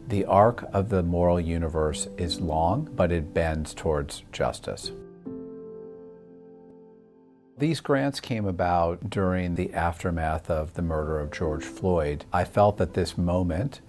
The arc of the moral universe is long, but it bends towards justice. These grants came about during the aftermath of the murder of George Floyd. I felt that this moment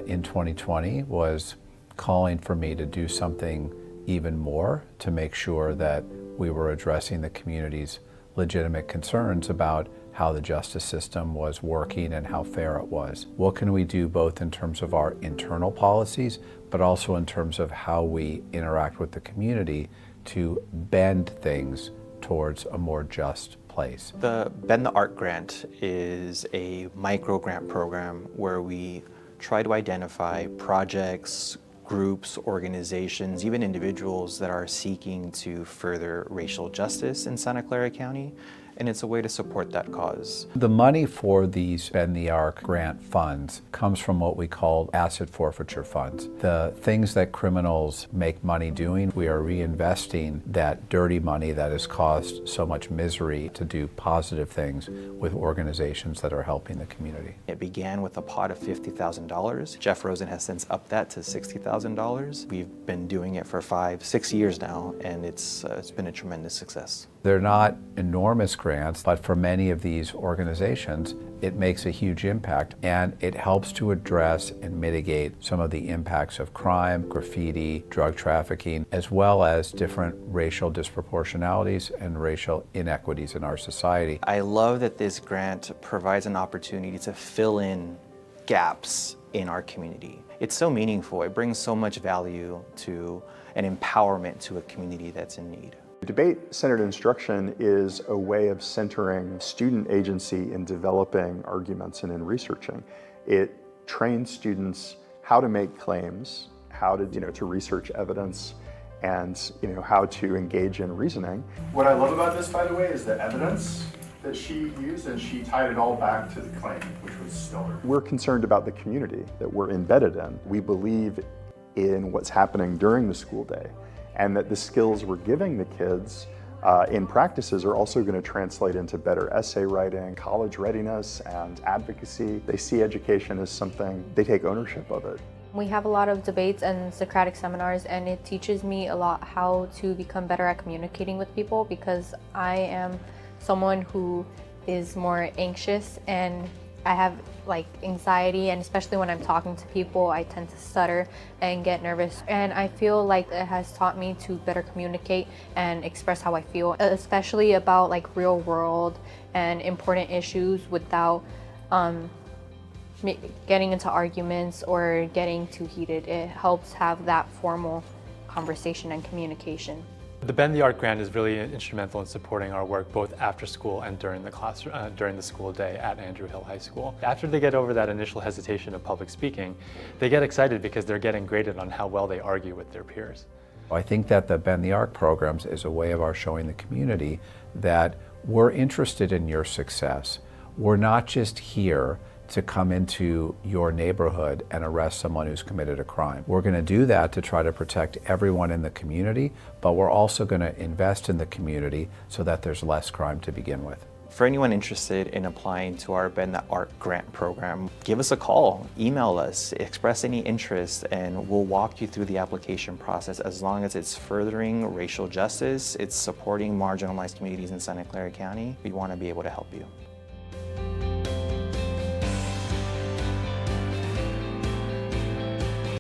in 2020 was calling for me to do something even more to make sure that we were addressing the community's legitimate concerns about how the justice system was working and how fair it was. What can we do both in terms of our internal policies, but also in terms of how we interact with the community to bend things towards a more just place? The Bend the Arc grant is a micro grant program where we try to identify projects, groups, organizations, even individuals that are seeking to further racial justice in Santa Clara County, and it's a way to support that cause. The money for these Bend the Arc grant funds comes from what we call asset forfeiture funds. The things that criminals make money doing, we are reinvesting that dirty money that has caused so much misery to do positive things with organizations that are helping the community. It began with a pot of $50,000. Jeff Rosen has since upped that to $60,000. We've been doing it for 5-6 years now, and it's been a tremendous success. They're not enormous grants, but for many of these organizations, it makes a huge impact, and it helps to address and mitigate some of the impacts of crime, graffiti, drug trafficking, as well as different racial disproportionalities and racial inequities in our society. I love that this grant provides an opportunity to fill in gaps in our community. It's so meaningful. It brings so much value to and empowerment to a community that's in need. Debate-centered instruction is a way of centering student agency in developing arguments and in researching. It trains students how to make claims, how to research evidence, and how to engage in reasoning. What I love about this, by the way, is the evidence that she used, and she tied it all back to the claim, which was stellar. We're concerned about the community that we're embedded in. We believe in what's happening during the school day, and that the skills we're giving the kids in practices are also going to translate into better essay writing, college readiness, and advocacy. They see education as something, they take ownership of it. We have a lot of debates and Socratic seminars, and it teaches me a lot how to become better at communicating with people, because I am someone who is more anxious, and I have anxiety, and especially when I'm talking to people, I tend to stutter and get nervous. And I feel like it has taught me to better communicate and express how I feel, especially about real world and important issues without getting into arguments or getting too heated. It helps have that formal conversation and communication. The Bend the Arc grant is really instrumental in supporting our work both after school and during the school day at Andrew Hill High School. After they get over that initial hesitation of public speaking, they get excited because they're getting graded on how well they argue with their peers. I think that the Bend the Arc programs is a way of our showing the community that we're interested in your success. We're not just here to come into your neighborhood and arrest someone who's committed a crime. We're going to do that to try to protect everyone in the community, but we're also going to invest in the community so that there's less crime to begin with. For anyone interested in applying to our Bend the Arc grant program, give us a call, email us, express any interest, and we'll walk you through the application process. As long as it's furthering racial justice, it's supporting marginalized communities in Santa Clara County, we want to be able to help you.